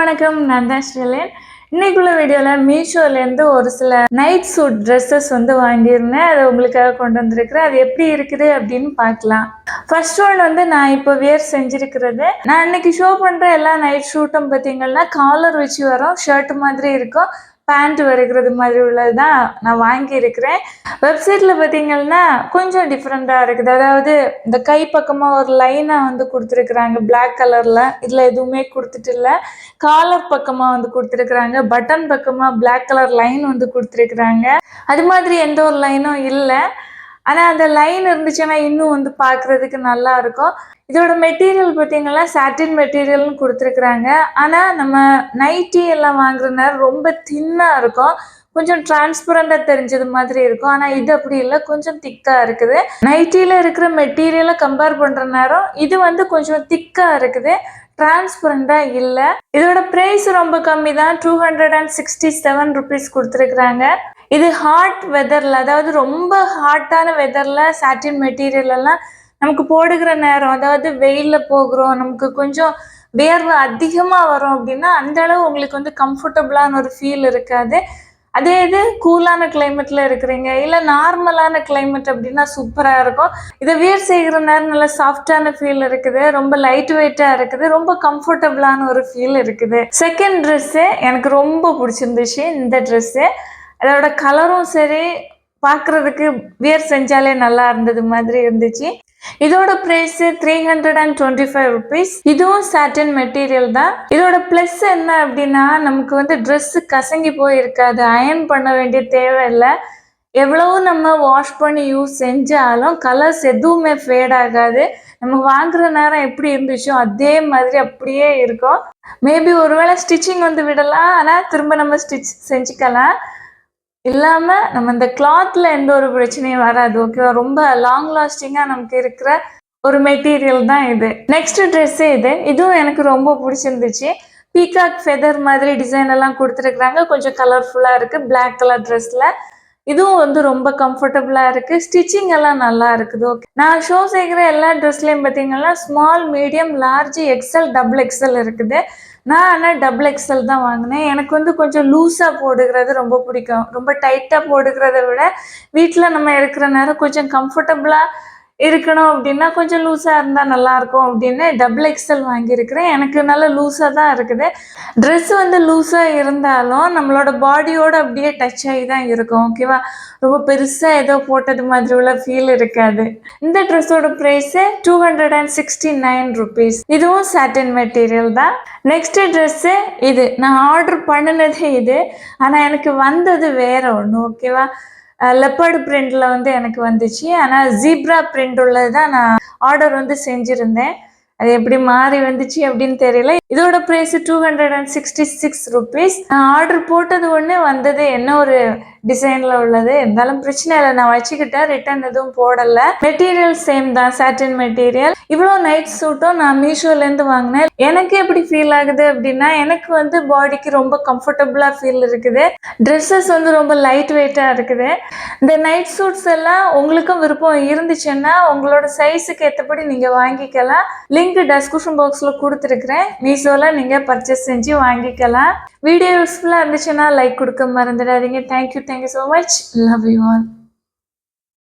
வணக்கம், நான் தான் ஸ்ரீலேன். இன்னைக்குள்ள வீடியோவில் மீஷோலேருந்து ஒரு சில நைட் சூட் ட்ரெஸ்ஸஸ் வாங்கியிருந்தேன். அதை உங்களுக்காக கொண்டு வந்திருக்கிறேன். அது எப்படி இருக்குது அப்படின்னு பார்க்கலாம். ஃபர்ஸ்ட் ஒன் நான் இப்போ வியர் செஞ்சிருக்கிறது. நான் இன்னைக்கு ஷோ பண்ணுற எல்லா நைட் ஷூட்டும் பார்த்தீங்கன்னா காலர் வச்சு வரும், ஷர்ட் மாதிரி இருக்கும், பேண்ட் வருகிறது மாதிரி உள்ளது தான் நான் வாங்கியிருக்கிறேன். வெப்சைட்டில் பார்த்தீங்கன்னா கொஞ்சம் டிஃப்ரெண்ட்டாக இருக்குது. அதாவது இந்த கை பக்கமாக ஒரு லைனாக கொடுத்துருக்குறாங்க பிளாக் கலரில். இதில் எதுவுமே கொடுத்துட்டு இல்லை. காலர் பக்கமாக கொடுத்துருக்குறாங்க. பட்டன் பக்கமாக பிளாக் கலர் லைன் கொடுத்துருக்குறாங்க. அது மாதிரி எந்த ஒரு லைனும் இல்லை. ஆனால் அந்த லைன் இருந்துச்சுன்னா இன்னும் பார்க்குறதுக்கு நல்லா இருக்கும். இதோட மெட்டீரியல் பார்த்தீங்கன்னா சாட்டின் மெட்டீரியல்னு கொடுத்துருக்குறாங்க. ஆனால் நம்ம நைட்டி எல்லாம் வாங்குற நேரம் ரொம்ப தின்னாக இருக்கும், கொஞ்சம் டிரான்ஸ்பரண்டாக தெரிஞ்சது மாதிரி இருக்கும். ஆனால் இது அப்படி இல்லை, கொஞ்சம் திக்காக இருக்குது. நைட்டியில் இருக்கிற மெட்டீரியலை கம்பேர் பண்ணுற நேரம் இது கொஞ்சம் திக்காக இருக்குது, டிரான்ஸ்பரண்டாக இல்லை. இதோட ப்ரைஸ் ரொம்ப கம்மி தான், 267 ருபீஸ் கொடுத்துருக்குறாங்க. இது ஹாட் வெதரில், அதாவது ரொம்ப ஹாட்டான வெதரில் சாட்டின் மெட்டீரியல் எல்லாம் நமக்கு போடுகிற நேரம், அதாவது வெயிலில் போகிறோம், நமக்கு கொஞ்சம் வேர்வை அதிகமாக வரும் அப்படின்னா அந்த அளவு உங்களுக்கு கம்ஃபர்டபுளான ஒரு ஃபீல் இருக்காது. அதே இது கூலான கிளைமேட்டில் இருக்கிறீங்க, இல்லை நார்மலான கிளைமேட் அப்படின்னா சூப்பராக இருக்கும். இதை வியர் செய்கிற நேரம் நல்லா சாஃப்டான ஃபீல் இருக்குது, ரொம்ப லைட் வெயிட்டாக இருக்குது, ரொம்ப கம்ஃபர்டபுளான ஒரு ஃபீல் இருக்குது. செகண்ட் ட்ரெஸ்ஸு எனக்கு ரொம்ப பிடிச்சிருந்துச்சு. இந்த ட்ரெஸ்ஸு அதோட கலரும் சரி, பார்க்குறதுக்கு வியர் செஞ்சாலே நல்லா இருந்தது மாதிரி இருந்துச்சு. இதோட ப்ரைஸ் 325 ருபீஸ். இதுவும் சாட்டின் மெட்டீரியல் தான். இதோட ப்ளஸ் என்ன அப்படின்னா நமக்கு ட்ரெஸ்ஸு கசங்கி போயிருக்காது, அயர்ன் பண்ண வேண்டிய தேவையில்லை. எவ்வளவு நம்ம வாஷ் பண்ணி யூஸ் செஞ்சாலும் கலர்ஸ் எதுவுமே ஃபேட் ஆகாது. நம்ம வாங்குற நேரம் எப்படி இருந்துச்சோ அதே மாதிரி அப்படியே இருக்கும். மேபி ஒருவேளை ஸ்டிச்சிங் விடலாம், ஆனால் திரும்ப நம்ம ஸ்டிச் செஞ்சுக்கலாம். இல்லாமல் நம்ம இந்த கிளாத்தில் எந்த ஒரு பிரச்சனையும் வராது. ஓகேவா? ரொம்ப லாங் லாஸ்டிங்காக நமக்கு இருக்கிற ஒரு மெட்டீரியல் தான் இது. நெக்ஸ்ட் ட்ரெஸ்ஸு இதுவும் எனக்கு ரொம்ப பிடிச்சிருந்துச்சு. பீகாக் ஃபெதர் மாதிரி டிசைன் எல்லாம் கொடுத்துருக்குறாங்க, கொஞ்சம் கலர்ஃபுல்லாக இருக்குது பிளாக் கலர் ட்ரெஸ்ஸில். இதுவும் ரொம்ப கம்ஃபர்டபுளாக இருக்குது, ஸ்டிச்சிங் எல்லாம் நல்லா இருக்குது. ஓகே, நான் ஷோ செய்கிற எல்லா ட்ரெஸ்லேயும் பார்த்தீங்கன்னா small, medium, large, XL, double XL இருக்குது. நான் ஆனால் டபுள் எக்ஸல் தான் வாங்கினேன். எனக்கு கொஞ்சம் லூஸாக போடுகிறது ரொம்ப பிடிக்கும். ரொம்ப டைட்டாக போடுகிறத விட வீட்டில் நம்ம இருக்கிற நேரம் கொஞ்சம் கம்ஃபர்டபுளாக இருக்கணும் அப்படின்னா கொஞ்சம் லூஸாக இருந்தால் நல்லாயிருக்கும் அப்படின்னு டபுள் எக்ஸல் வாங்கியிருக்கிறேன். எனக்கு நல்லா லூஸாக தான் இருக்குது. ட்ரெஸ் லூஸாக இருந்தாலும் நம்மளோட பாடியோடு அப்படியே டச் ஆகி தான் இருக்கும். ஓகேவா? ரொம்ப பெருசாக ஏதோ போட்டது மாதிரி உள்ள ஃபீல் இருக்காது. இந்த ட்ரெஸ்ஸோட ப்ரைஸு 269 ருபீஸ். இதுவும் சாட்டின் மெட்டீரியல் தான். நெக்ஸ்ட் ட்ரெஸ்ஸு இது நான் ஆர்டர் பண்ணினதே இது, ஆனால் எனக்கு வந்தது வேற ஒன்று. ஓகேவா? லெப்பர்டு பிரிண்டில் எனக்கு வந்துச்சு. ஆனால் ஜீப்ரா பிரிண்ட் உள்ளது தான் நான் ஆர்டர் செஞ்சுருந்தேன். அது எப்படி மாறி வந்துச்சு அப்படின்னு தெரியல. இதோட ப்ரைஸ் 266 ருபீஸ். நான் ஆர்டர் போட்டது ஒன்று, வந்தது என்ன ஒரு டிசைனில் உள்ளது. இருந்தாலும் பிரச்சனை இல்லை, நான் வச்சுக்கிட்டேன், ரிட்டர்ன் எதுவும் போடலை. மெட்டீரியல் சேம் தான், சாட்டின் மெட்டீரியல். இவ்வளோ நைட் சூட்டும் நான் மீஷோலேருந்து வாங்கினேன். எனக்கு எப்படி ஃபீல் ஆகுது அப்படின்னா எனக்கு பாடிக்கு ரொம்ப கம்ஃபர்டபுளாக ஃபீல் இருக்குது. ட்ரெஸ்ஸஸ் ரொம்ப லைட் வெயிட்டாக இருக்குது. இந்த நைட் சூட்ஸ் எல்லாம் உங்களுக்கும் விருப்பம் இருந்துச்சுன்னா உங்களோட சைஸுக்கு ஏற்றபடி நீங்கள் வாங்கிக்கலாம். லிங்க் டிஸ்கிரிப்ஷன் பாக்ஸில் கொடுத்துருக்குறேன். மீஷோவில் நீங்கள் பர்ச்சேஸ் செஞ்சு வாங்கிக்கலாம். வீடியோ யூஸ்ஃபுல்லாக இருந்துச்சுன்னா லைக் கொடுக்க மறந்துடாதீங்க. Thank you so much. Love you all.